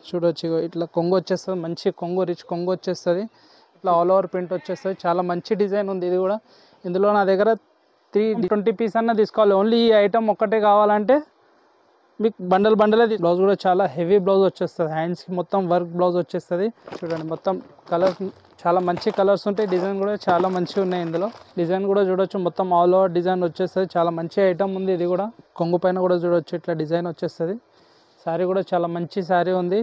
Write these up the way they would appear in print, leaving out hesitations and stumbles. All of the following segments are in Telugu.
చూడొచ్చు ఇట్లా కొంగు వచ్చేస్తుంది, మంచి కొంగు రిచ్ కొంగు వచ్చేస్తుంది. ఇట్లా ఆల్ ఓవర్ ప్రింట్ వచ్చేస్తుంది, చాలా మంచి డిజైన్ ఉంది ఇది కూడా. ఇందులో నా దగ్గర 320 పీస్ అన్న తీసుకోవాలి. ఓన్లీ ఈ ఐటమ్ ఒక్కటే కావాలంటే మీకు బండలే బ్లౌజ్ కూడా చాలా హెవీ బ్లౌజ్ వచ్చేస్తుంది, హ్యాండ్స్కి మొత్తం వర్క్ బ్లౌజ్ వచ్చేస్తుంది. చూడండి మొత్తం కలర్స్ చాలా మంచి కలర్స్ ఉంటాయి, డిజైన్ కూడా చాలా మంచిగా ఉన్నాయి. ఇందులో డిజైన్ కూడా చూడొచ్చు, మొత్తం ఆల్ ఓవర్ డిజైన్ వచ్చేస్తుంది, చాలా మంచి ఐటమ్ ఉంది ఇది కూడా. కొంగు పైన కూడా చూడొచ్చు ఇట్లా డిజైన్ వచ్చేస్తుంది. శారీ కూడా చాలా మంచి శారీ ఉంది.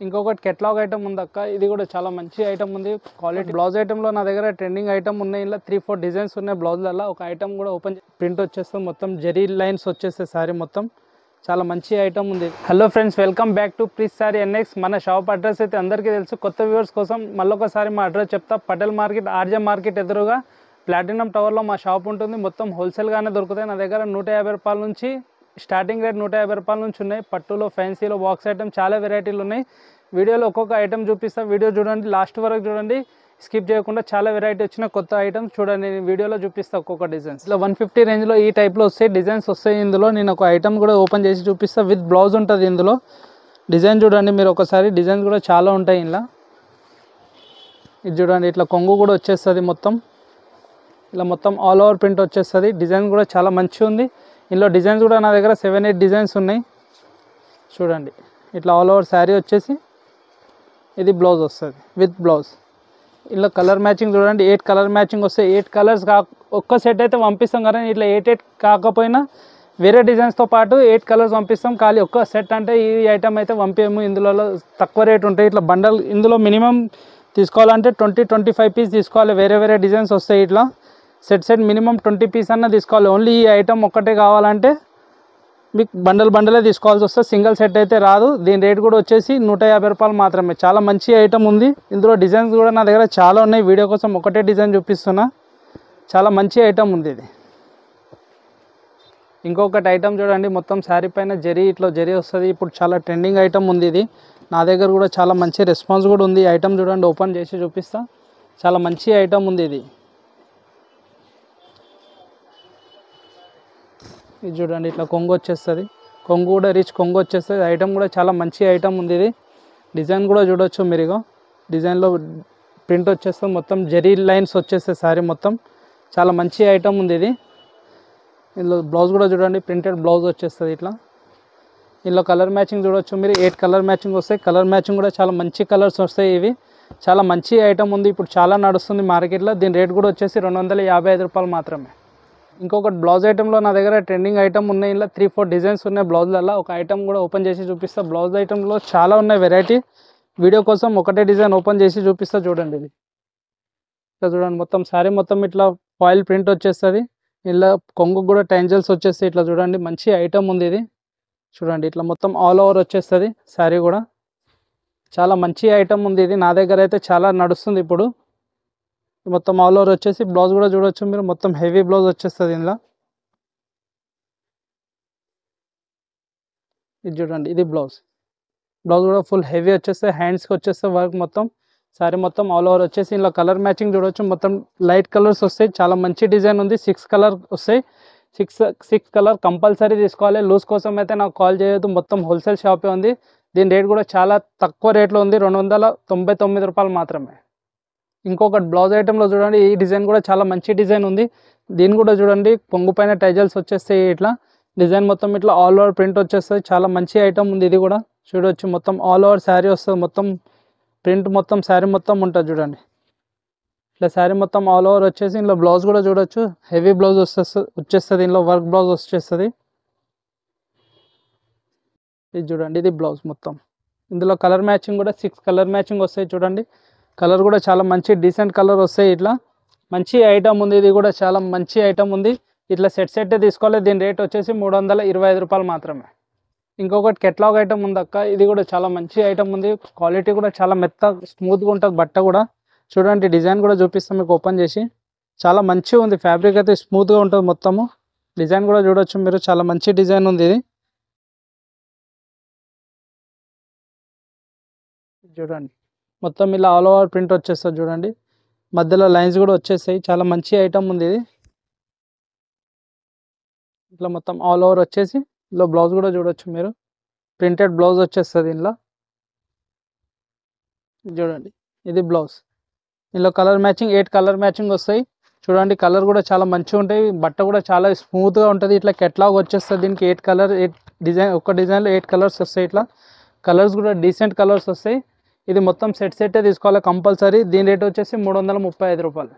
ఇంకొకటి కెట్లాగ్ ఐటమ్ ఉంది అక్క, ఇది కూడా చాలా మంచి ఐటమ్ ఉంది, క్వాలిటీ బ్లౌజ్ ఐటమ్లో నా దగ్గర ట్రెండింగ్ ఐటమ్ ఉన్నాయి. ఇలా 3-4 డిజైన్స్ ఉన్నాయి బ్లౌజ్లలో. ఒక ఐటమ్ కూడా ఓపెన్ ప్రింట్ వచ్చేస్తుంది, మొత్తం జరీ లైన్స్ వచ్చేస్తాయి శారీ మొత్తం, చాలా మంచి ఐటమ్ ఉంది. Hello friends, welcome back to Prince sari NX. మన షాప్ అడ్రస్ అయితే అందరికీ తెలుసు, కొత్త వ్యూవర్స్ కోసం మళ్ళొకసారి మా అడ్రస్ చెప్తా. పటేల్ మార్కెట్, ఆర్జే మార్కెట్ ఎదురుగా ప్లాటినం టవర్లో మా షాప్ ఉంటుంది. మొత్తం హోల్సేల్గానే దొరుకుతాయి. నా దగ్గర 150 రూపాయల నుంచి స్టార్టింగ్ రేట్ 150 రూపాయల నుంచి ఉన్నాయి. పట్టులో, ఫ్యాన్సీలో, బాక్స్ ఐటమ్ చాలా వెరైటీలు ఉన్నాయి. వీడియోలో ఒక్కొక్క ఐటమ్ చూపిస్తా, వీడియో చూడండి, లాస్ట్ వరకు చూడండి, స్కిప్ చేయకుండా. చాలా వెరైటీ వచ్చిన కొత్త ఐటమ్స్ చూడండి, నేను వీడియోలో చూపిస్తా ఒక్కొక్క డిజైన్స్. ఇలా 150 రేంజ్లో ఈ టైప్లో వస్తాయి డిజైన్స్ వస్తాయి. ఇందులో నేను ఒక ఐటమ్ కూడా ఓపెన్ చేసి చూపిస్తా, విత్ బ్లౌజ్ ఉంటుంది ఇందులో. డిజైన్ చూడండి మీరు ఒకసారి, డిజైన్స్ కూడా చాలా ఉంటాయి ఇలా. ఇది చూడండి, ఇట్లా కొంగు కూడా వచ్చేస్తుంది మొత్తం, ఇలా మొత్తం ఆల్ ఓవర్ ప్రింట్ వచ్చేస్తుంది. డిజైన్ కూడా చాలా మంచిగా ఉంది. ఇందులో డిజైన్స్ కూడా నా దగ్గర 7-8 డిజైన్స్ ఉన్నాయి. చూడండి ఇట్లా ఆల్ ఓవర్ శారీ వచ్చేసి ఇది బ్లౌజ్ వస్తుంది విత్ బ్లౌజ్. ఇలా కలర్ మ్యాచింగ్ చూడండి, 8 కలర్ మ్యాచింగ్ వస్తాయి. 8 కలర్స్ ఒక్క సెట్ అయితే పంపిస్తాం, కానీ ఇట్లా 8 కాకపోయినా వేరే డిజైన్స్తో పాటు 8 కలర్స్ పంపిస్తాం. ఖాళీ ఒక్క సెట్ అంటే ఈ ఐటమ్ అయితే పంపేము. ఇందులో తక్కువ రేట్ ఉంటాయి. ఇట్లా బండల్ ఇందులో మినిమం తీసుకోవాలంటే 20-25 పీస్ తీసుకోవాలి. వేరే వేరే డిజైన్స్ వస్తాయి. ఇట్లా సెట్ మినిమం 20 పీస్ అన్న తీసుకోవాలి. ఓన్లీ ఈ ఐటమ్ ఒక్కటే కావాలంటే మీకు బండలే తీసుకోవాల్సి వస్తుంది, సింగిల్ సెట్ అయితే రాదు. దీని రేట్ కూడా వచ్చేసి 150 రూపాయలు మాత్రమే. చాలా మంచి ఐటమ్ ఉంది. ఇందులో డిజైన్స్ కూడా నా దగ్గర చాలా ఉన్నాయి. వీడియో కోసం ఒకటే డిజైన్ చూపిస్తున్నా, చాలా మంచి ఐటమ్ ఉంది ఇది. ఇంకొకటి ఐటమ్ చూడండి, మొత్తం శారీ పైన జరీ ఇట్లా జరీ వస్తుంది. ఇప్పుడు చాలా ట్రెండింగ్ ఐటమ్ ఉంది ఇది. నా దగ్గర కూడా చాలా మంచి రెస్పాన్స్ కూడా ఉంది. ఐటమ్ చూడండి, ఓపెన్ చేసి చూపిస్తా, చాలా మంచి ఐటమ్ ఉంది ఇది. ఇది చూడండి, ఇట్లా కొంగు వచ్చేస్తుంది, కొంగు కూడా రిచ్ కొంగు వచ్చేస్తుంది. ఐటమ్ కూడా చాలా మంచి ఐటమ్ ఉంది ఇది. డిజైన్ కూడా చూడొచ్చు మీరు, డిజైన్లో ప్రింట్ వచ్చేస్తుంది, మొత్తం జరీ లైన్స్ వచ్చేస్తాయి శారీ మొత్తం, చాలా మంచి ఐటమ్ ఉంది ఇది. ఇందులో బ్లౌజ్ కూడా చూడండి, ప్రింటెడ్ బ్లౌజ్ వచ్చేస్తుంది ఇట్లా. ఇందులో కలర్ మ్యాచింగ్ చూడొచ్చు మీరు, 8 కలర్ మ్యాచింగ్ వస్తాయి. కలర్ మ్యాచింగ్ కూడా చాలా మంచి కలర్స్ వస్తాయి. ఇవి చాలా మంచి ఐటమ్ ఉంది, ఇప్పుడు చాలా నడుస్తుంది మార్కెట్లో. దీని రేట్ కూడా వచ్చేసి 255 రూపాయలు మాత్రమే. ఇంకొకటి బ్లౌజ్ ఐటెంలో నా దగ్గర ట్రెండింగ్ ఐటమ్ ఉన్నాయి. ఇలా 3-4 డిజైన్స్ ఉన్నాయి బ్లౌజ్లలో. ఒక ఐటమ్ కూడా ఓపెన్ చేసి చూపిస్తా. బ్లౌజ్ ఐటెంలో చాలా ఉన్నాయి వెరైటీ. వీడియో కోసం ఒకటే డిజైన్ ఓపెన్ చేసి చూపిస్తా. చూడండి ఇది ఇట్లా చూడండి, మొత్తం శారీ మొత్తం ఇట్లా ఫాయిల్ ప్రింట్ వచ్చేస్తుంది. ఇలా కొంగు కూడా టెంజల్స్ వచ్చేస్తాయి. ఇట్లా చూడండి, మంచి ఐటమ్ ఉంది ఇది. చూడండి ఇట్లా మొత్తం ఆల్ ఓవర్ వచ్చేస్తుంది శారీ కూడా, చాలా మంచి ఐటమ్ ఉంది ఇది. నా దగ్గర అయితే చాలా నడుస్తుంది ఇప్పుడు. మొత్తం ఆల్ ఓవర్ వచ్చేసి బ్లౌజ్ కూడా చూడొచ్చు మీరు, మొత్తం హెవీ బ్లౌజ్ వచ్చేస్తుంది ఇందులో. ఇది చూడండి, ఇది బ్లౌజ్ కూడా ఫుల్ హెవీ వచ్చేస్తే, హ్యాండ్స్కి వచ్చేస్తే వర్క్ మొత్తం. సారీ మొత్తం ఆల్ ఓవర్ వచ్చేసి ఇందులో కలర్ మ్యాచింగ్ చూడొచ్చు, మొత్తం లైట్ కలర్స్ వస్తాయి. చాలా మంచి డిజైన్ ఉంది. 6 కలర్ వస్తాయి. 6 కలర్ కంపల్సరీ తీసుకోవాలి. లూజ్ కోసం అయితే నాకు కాల్ చేయొద్దు, మొత్తం హోల్సేల్ షాపే ఉంది. దీని రేట్ కూడా చాలా తక్కువ రేట్లో ఉంది, 299 రూపాయలు మాత్రమే. ఇంకొకటి బ్లౌజ్ ఐటెంలో చూడండి, ఈ డిజైన్ కూడా చాలా మంచి డిజైన్ ఉంది. దీని కూడా చూడండి, కొంగు పైన టైజల్స్ వచ్చేస్తాయి. ఇట్లా డిజైన్ మొత్తం ఇట్లా ఆల్ ఓవర్ ప్రింట్ వచ్చేస్తుంది. చాలా మంచి ఐటమ్ ఉంది ఇది కూడా. చూడొచ్చు మొత్తం ఆల్ ఓవర్ శారీ వస్తుంది, మొత్తం ప్రింట్ మొత్తం శారీ మొత్తం ఉంటుంది. చూడండి ఇట్లా శారీ మొత్తం ఆల్ ఓవర్ వచ్చేసి ఇందులో బ్లౌజ్ కూడా చూడొచ్చు, హెవీ బ్లౌజ్ వచ్చేస్తుంది. ఇందులో వర్క్ బ్లౌజ్ వచ్చేస్తుంది. ఇది చూడండి, ఇది బ్లౌజ్ మొత్తం. ఇందులో కలర్ మ్యాచింగ్ కూడా 6 కలర్ మ్యాచింగ్ వస్తాయి. చూడండి కలర్ కూడా చాలా మంచి డీసెంట్ కలర్ వస్తాయి. ఇట్లా మంచి ఐటమ్ ఉంది ఇది కూడా, చాలా మంచి ఐటమ్ ఉంది. ఇట్లా సెట్ తీసుకోవాలి. దీని రేట్ వచ్చేసి 325 రూపాయలు మాత్రమే. ఇంకొకటి కెట్లాగ్ ఐటమ్ ఉంది అక్క, ఇది కూడా చాలా మంచి ఐటమ్ ఉంది. క్వాలిటీ కూడా చాలా స్మూత్గా ఉంటుంది బట్ట కూడా. చూడండి డిజైన్ కూడా చూపిస్తాం మీకు ఓపెన్ చేసి, చాలా మంచిగా ఉంది. ఫ్యాబ్రిక్ అయితే స్మూత్గా ఉంటుంది మొత్తము. డిజైన్ కూడా చూడొచ్చు మీరు, చాలా మంచి డిజైన్ ఉంది ఇది. చూడండి మొత్తం ఇలా ఆల్ ఓవర్ ప్రింట్ వచ్చేస్తుంది. చూడండి మధ్యలో లైన్స్ కూడా వచ్చేస్తాయి. చాలా మంచి ఐటమ్ ఉంది ఇది. ఇట్లా మొత్తం ఆల్ ఓవర్ వచ్చేసి ఇందులో బ్లౌజ్ కూడా చూడొచ్చు మీరు, ప్రింటెడ్ బ్లౌజ్ వచ్చేస్తుంది ఇందులో. ఇది చూడండి, ఇది బ్లౌజ్. ఇందులో కలర్ మ్యాచింగ్ 8 కలర్ మ్యాచింగ్ వస్తాయి. చూడండి కలర్ కూడా చాలా మంచిగా ఉంటాయి, బట్ట కూడా చాలా స్మూత్గా ఉంటుంది. ఇట్లా కెట్లాగ్ వచ్చేస్తుంది దీనికి 8 కలర్ 8 డిజైన్, ఒక డిజైన్లో 8 కలర్స్ వస్తాయి. ఇట్లా కలర్స్ కూడా డీసెంట్ కలర్స్ వస్తాయి. ఇది మొత్తం సెట్టే తీసుకోవాలి కంపల్సరీ. దీని రేట్ వచ్చేసి 335 రూపాయలు.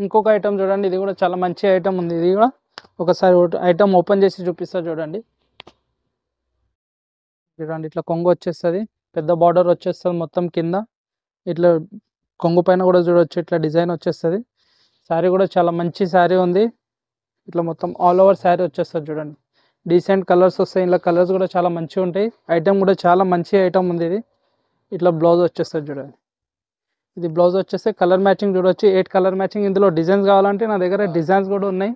ఇంకొక ఐటమ్ చూడండి, ఇది కూడా చాలా మంచి ఐటమ్ ఉంది. ఇది కూడా ఒకసారి ఐటమ్ ఓపెన్ చేసి చూపిస్తా చూడండి. చూడండి ఇట్లా కొంగు వచ్చేస్తుంది, పెద్ద బార్డర్ వచ్చేస్తుంది మొత్తం కింద. ఇట్లా కొంగు పైన కూడా చూడవచ్చు, ఇట్లా డిజైన్ వచ్చేస్తుంది. శారీ కూడా చాలా మంచి శారీ ఉంది. ఇట్లా మొత్తం ఆల్ ఓవర్ శారీ వచ్చేస్తుంది చూడండి. డీసెంట్ కలర్స్ వస్తాయి, ఇలా కలర్స్ కూడా చాలా మంచిగా ఉంటాయి. ఐటమ్ కూడా చాలా మంచి ఐటమ్ ఉంది ఇది. ఇట్లా బ్లౌజ్ వచ్చేస్తుంది చూడండి. ఇది బ్లౌజ్ వచ్చేస్తే కలర్ మ్యాచింగ్ చూడవచ్చు, 8 కలర్ మ్యాచింగ్. ఇందులో డిజైన్స్ కావాలంటే నా దగ్గర డిజైన్స్ కూడా ఉన్నాయి.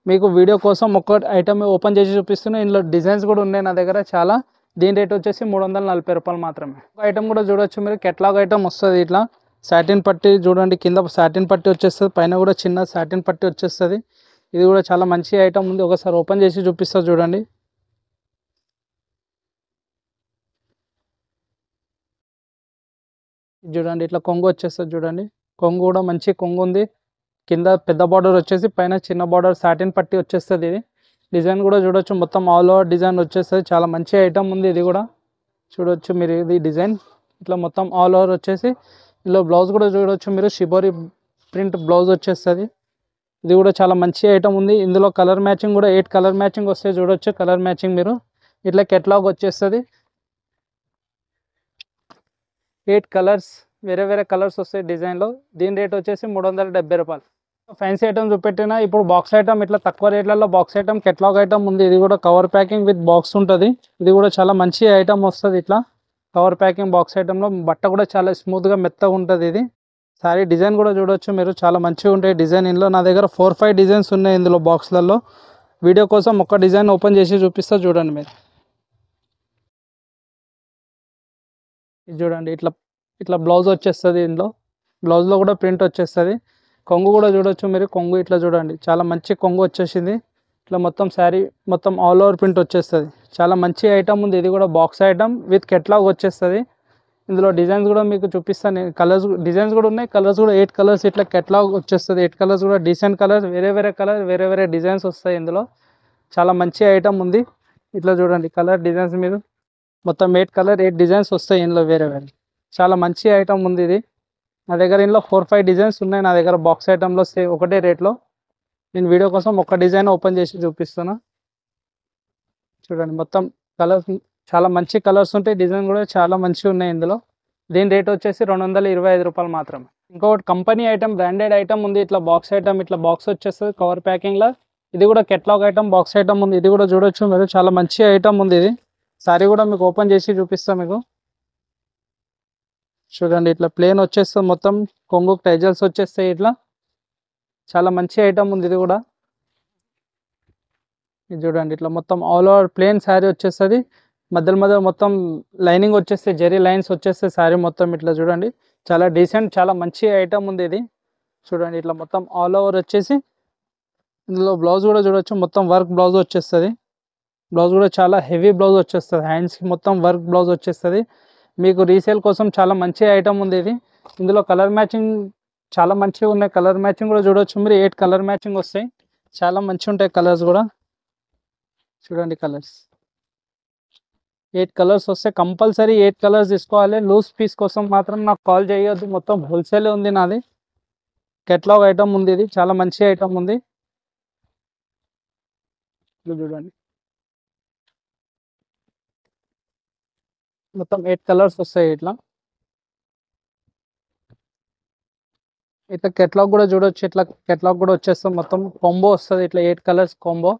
మీకు వీడియో కోసం ఒక్క ఐటమ్ ఓపెన్ చేసి చూపిస్తున్నాను. ఇందులో డిజైన్స్ కూడా ఉన్నాయి నా దగ్గర చాలా. దీని రేట్ వచ్చేసి 340 రూపాయలు మాత్రమే. ఒక ఐటమ్ కూడా చూడవచ్చు మీరు, కెట్లాగ్ ఐటమ్ వస్తుంది. ఇట్లా సాటిన్ పట్టి చూడండి, కింద సాటిన్ పట్టి వచ్చేస్తుంది, పైన కూడా చిన్న సాటిన్ పట్టి వచ్చేస్తుంది. ఇది కూడా చాలా మంచి ఐటమ్ ఉంది, ఒకసారి ఓపెన్ చేసి చూపిస్తా చూడండి. చూడండి ఇట్లా కొంగు వచ్చేస్తుంది చూడండి. కొంగు కూడా మంచి కొంగు ఉంది, కింద పెద్ద బార్డర్ వచ్చేసి పైన చిన్న బార్డర్ సాటిన్ పట్టి వచ్చేస్తుంది. ఇది డిజైన్ కూడా చూడొచ్చు, మొత్తం ఆల్ ఓవర్ డిజైన్ వచ్చేస్తుంది. చాలా మంచి ఐటమ్ ఉంది ఇది కూడా చూడొచ్చు మీరు. ఇది డిజైన్ ఇట్లా మొత్తం ఆల్ ఓవర్ వచ్చేసి, ఇందులో బ్లౌజ్ కూడా చూడొచ్చు మీరు, షిబోరి ప్రింట్ బ్లౌజ్ వచ్చేస్తుంది. ఇది కూడా చాలా మంచి ఐటమ్ ఉంది. ఇందులో కలర్ మ్యాచింగ్ కూడా 8 కలర్ మ్యాచింగ్ వస్తాయి చూడొచ్చు. కలర్ మ్యాచింగ్ మీరు ఇట్లా కెట్లాగ్ వచ్చేస్తుంది, 8 కలర్స్ వేరే వేరే కలర్స్ వస్తాయి డిజైన్లో. దీని రేట్ వచ్చేసి 370 రూపాయలు. ఫ్యాన్సీ ఐటమ్ చూపెట్టిన, ఇప్పుడు బాక్స్ ఐటమ్ ఇట్లా తక్కువ రేట్లలో బాక్స్ ఐటమ్ కెట్లాగ్ ఐటమ్ ఉంది. ఇది కూడా కవర్ ప్యాకింగ్ విత్ బాక్స్ ఉంటుంది. ఇది కూడా చాలా మంచి ఐటమ్ వస్తుంది. ఇట్లా కవర్ ప్యాకింగ్ బాక్స్ ఐటంలో బట్ట కూడా చాలా స్మూత్గా మెత్తగా ఉంటుంది. ఇది సారీ డిజైన్ కూడా చూడొచ్చు మీరు, చాలా మంచిగా ఉంటాయి డిజైన్. ఇందులో నా దగ్గర 4-5 డిజైన్స్ ఉన్నాయి ఇందులో బాక్స్లలో. వీడియో కోసం ఒక డిజైన్ ఓపెన్ చేసి చూపిస్తా చూడండి మీరు. ఇది చూడండి ఇట్లా ఇట్లా బ్లౌజ్ వచ్చేస్తుంది. ఇందులో బ్లౌజ్లో కూడా ప్రింట్ వచ్చేస్తుంది. కొంగు కూడా చూడొచ్చు మీరు, కొంగు ఇట్లా చూడండి చాలా మంచి కొంగు వచ్చేసింది. ఇట్లా మొత్తం శారీ మొత్తం ఆల్ ఓవర్ ప్రింట్ వచ్చేస్తుంది. చాలా మంచి ఐటమ్ ఉంది. ఇది కూడా బాక్స్ ఐటమ్ విత్ కెట్లాగ్ వచ్చేస్తుంది. ఇందులో డిజైన్స్ కూడా మీకు చూపిస్తాను, కలర్స్ డిజైన్స్ కూడా ఉన్నాయి. కలర్స్ కూడా 8 కలర్స్ ఇట్లా కెట్లాగ్ వచ్చేస్తుంది. 8 కలర్స్ కూడా డీసెంట్ కలర్స్, వేరే వేరే కలర్ వేరే వేరే డిజైన్స్ వస్తాయి ఇందులో. చాలా మంచి ఐటమ్ ఉంది. ఇట్లా చూడండి కలర్ డిజైన్స్ మీరు మొత్తం 8 కలర్ 8 డిజైన్స్ వస్తాయి ఇందులో వేరే వేరే. చాలా మంచి ఐటమ్ ఉంది ఇది. నా దగ్గర ఇందులో 4-5 డిజైన్స్ ఉన్నాయి నా దగ్గర బాక్స్ ఐటంలో ఒకటే రేట్లో. నేను వీడియో కోసం ఒక డిజైన్ ఓపెన్ చేసి చూపిస్తున్నా చూడండి. మొత్తం కలర్స్ చాలా మంచి కలర్స్ ఉంటాయి, డిజైన్ కూడా చాలా మంచిగా ఉన్నాయి ఇందులో. దీని రేట్ వచ్చేసి 225 రూపాయలు మాత్రమే. ఇంకొకటి కంపెనీ ఐటమ్ బ్రాండెడ్ ఐటమ్ ఉంది. ఇట్లా బాక్స్ ఐటమ్ ఇట్లా బాక్స్ వచ్చేస్తుంది కవర్ ప్యాకింగ్లో. ఇది కూడా కెట్లాగ్ ఐటమ్ బాక్స్ ఐటమ్ ఉంది. ఇది కూడా చూడొచ్చు మీరు, చాలా మంచి ఐటమ్ ఉంది ఇది. సారీ కూడా మీకు ఓపెన్ చేసి చూపిస్తాం మీకు చూడండి. ఇట్లా ప్లేన్ వచ్చేస్తుంది, మొత్తం కొంగు టైజల్స్ వచ్చేస్తాయి. ఇట్లా చాలా మంచి ఐటమ్ ఉంది ఇది కూడా. ఇది చూడండి ఇట్లా మొత్తం ఆల్ ఓవర్ ప్లేన్ శారీ వచ్చేస్తుంది. మధ్యలో మధ్యలో మొత్తం లైనింగ్ వచ్చేస్తే జెరీ లైన్స్ వచ్చేస్తే శారీ మొత్తం ఇట్లా చూడండి. చాలా డీసెంట్ చాలా మంచి ఐటమ్ ఉంది ఇది చూడండి. ఇట్లా మొత్తం ఆల్ ఓవర్ వచ్చేసి ఇందులో బ్లౌజ్ కూడా చూడొచ్చు, మొత్తం వర్క్ బ్లౌజ్ వచ్చేస్తుంది. బ్లౌజ్ కూడా చాలా హెవీ బ్లౌజ్ వచ్చేస్తుంది, హ్యాండ్స్కి మొత్తం వర్క్ బ్లౌజ్ వచ్చేస్తుంది. మీకు రీసేల్ కోసం చాలా మంచి ఐటమ్ ఉంది ఇది. ఇందులో కలర్ మ్యాచింగ్ చాలా మంచిగా ఉన్నాయి. కలర్ మ్యాచింగ్ కూడా చూడవచ్చు మీరు, 8 కలర్ మ్యాచింగ్ వస్తాయి. చాలా మంచిగా ఉంటాయి కలర్స్ కూడా చూడండి. కలర్స్ 8 కలర్స్ వస్తాయి, కంపల్సరీ 8 కలర్స్ తీసుకోవాలి. లూజ్ పీస్ కోసం మాత్రం నాకు కాల్ చేయొద్దు, మొత్తం హోల్సేల్ ఉంది నాది. కెట్లాగ్ ఐటమ్ ఉంది ఇది, చాలా మంచి ఐటమ్ ఉంది. చూడండి మొత్తం 8 కలర్స్ వస్తాయి. ఇట్లా ఇట్లా కెట్లాగ్ కూడా చూడొచ్చు, ఇట్లా కెట్లాగ్ కూడా వచ్చేస్తాం. మొత్తం కాంబో వస్తుంది ఇట్లా 8 కలర్స్ కాంబో.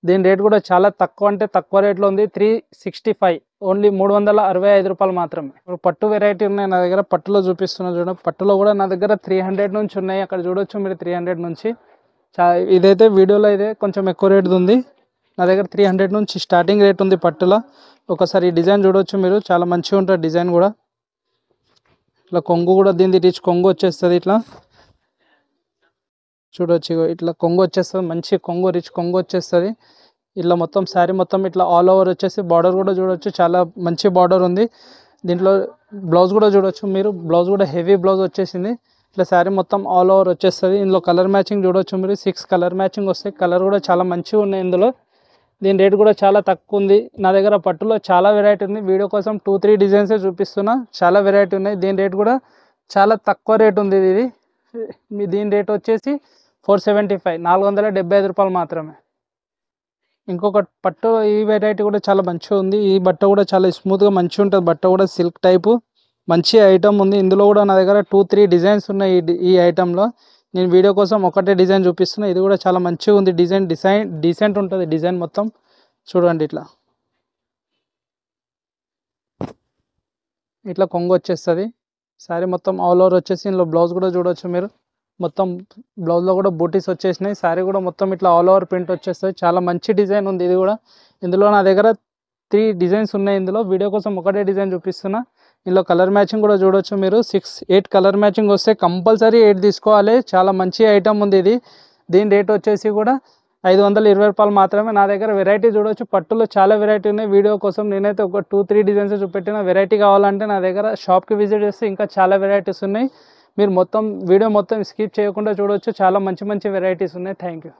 దీని రేట్ కూడా చాలా తక్కువ అంటే తక్కువ రేట్లో ఉంది, 365 ఓన్లీ 365 రూపాయలు మాత్రమే. ఇప్పుడు పట్టు వెరైటీ ఉన్నాయి నా దగ్గర, పట్టులో చూపిస్తున్నా చూడండి. పట్టులో కూడా నా దగ్గర 300 నుంచి ఉన్నాయి, అక్కడ చూడొచ్చు మీరు 300 నుంచి. ఇదైతే వీడియోలో అయితే కొంచెం ఎక్కువ రేట్ ఉంది. నా దగ్గర 300 నుంచి స్టార్టింగ్ రేట్ ఉంది పట్టులో. ఒకసారి ఈ డిజైన్ చూడొచ్చు మీరు, చాలా మంచిగా ఉంటుంది డిజైన్ కూడా. ఇట్లా కొంగు కూడా దీనికి రిచ్ కొంగు వచ్చేస్తుంది. ఇట్లా చూడొచ్చు, ఇట్లా కొంగు వచ్చేస్తుంది, మంచి కొంగు రిచ్ కొంగు వచ్చేస్తుంది. ఇట్లా మొత్తం శారీ మొత్తం ఇట్లా ఆల్ ఓవర్ వచ్చేసి బార్డర్ కూడా చూడొచ్చు, చాలా మంచి బార్డర్ ఉంది. దీంట్లో బ్లౌజ్ కూడా చూడొచ్చు మీరు, బ్లౌజ్ కూడా హెవీ బ్లౌజ్ వచ్చేసింది. ఇట్లా శారీ మొత్తం ఆల్ ఓవర్ వచ్చేస్తుంది. ఇందులో కలర్ మ్యాచింగ్ చూడొచ్చు మీరు, 6 కలర్ మ్యాచింగ్ వస్తాయి. కలర్ కూడా చాలా మంచిగా ఉన్నాయి ఇందులో. దీని రేట్ కూడా చాలా తక్కువ ఉంది. నా దగ్గర పట్టులో చాలా వెరైటీ ఉంది. వీడియో కోసం 2-3 డిజైన్సే చూపిస్తున్నా, చాలా వెరైటీ ఉన్నాయి. దీని రేట్ కూడా చాలా తక్కువ రేట్ ఉంది. ఇది దీని రేట్ వచ్చేసి 475, 475 రూపాయలు మాత్రమే. ఇంకొక పట్టు ఈ వెరైటీ కూడా చాలా మంచిగా ఉంది. ఈ బట్ట కూడా చాలా స్మూత్గా మంచిగా ఉంటుంది. బట్ట కూడా సిల్క్ టైపు మంచి ఐటమ్ ఉంది. ఇందులో కూడా నా దగ్గర 2-3 డిజైన్స్ ఉన్నాయి. ఈ ఐటెంలో నేను వీడియో కోసం ఒకటే డిజైన్ చూపిస్తున్నా. ఇది కూడా చాలా మంచిగా ఉంది. డీసెంట్ ఉంటుంది. డిజైన్ మొత్తం చూడండి. ఇట్లా కొంగు వచ్చేస్తుంది. శారీ మొత్తం ఆల్ ఓవర్ వచ్చేసి ఇందులో బ్లౌజ్ కూడా చూడవచ్చు మీరు. మొత్తం బ్లౌజ్లో కూడా బూటీస్ వచ్చేసినాయి. శారీ కూడా మొత్తం ఇట్లా ఆల్ ఓవర్ ప్రింట్ వచ్చేస్తుంది. చాలా మంచి డిజైన్ ఉంది ఇది కూడా. ఇందులో నా దగ్గర 3 డిజైన్స్ ఉన్నాయి. ఇందులో వీడియో కోసం ఒకటే డిజైన్ చూపిస్తున్నా. ఇందులో కలర్ మ్యాచింగ్ కూడా చూడొచ్చు మీరు. 6-8 కలర్ మ్యాచింగ్ వస్తే కంపల్సరీ 8 తీసుకోవాలి. చాలా మంచి ఐటమ్ ఉంది ఇది. దీని రేట్ వచ్చేసి కూడా 520 రూపాయలు మాత్రమే. నా దగ్గర వెరైటీ చూడొచ్చు. పట్టులో చాలా వెరైటీ ఉన్నాయి. వీడియో కోసం నేనైతే ఒక 2-3 డిజైన్స్ చూపెట్టిన. వెరైటీ కావాలంటే నా దగ్గర షాప్కి విజిట్ చేస్తే ఇంకా చాలా వెరైటీస్ ఉన్నాయి. మీరు మొత్తం వీడియో మొత్తం స్కిప్ చేయకుండా చూడొచ్చు. చాలా మంచి వెరైటీస్ ఉన్నాయి. Thank you.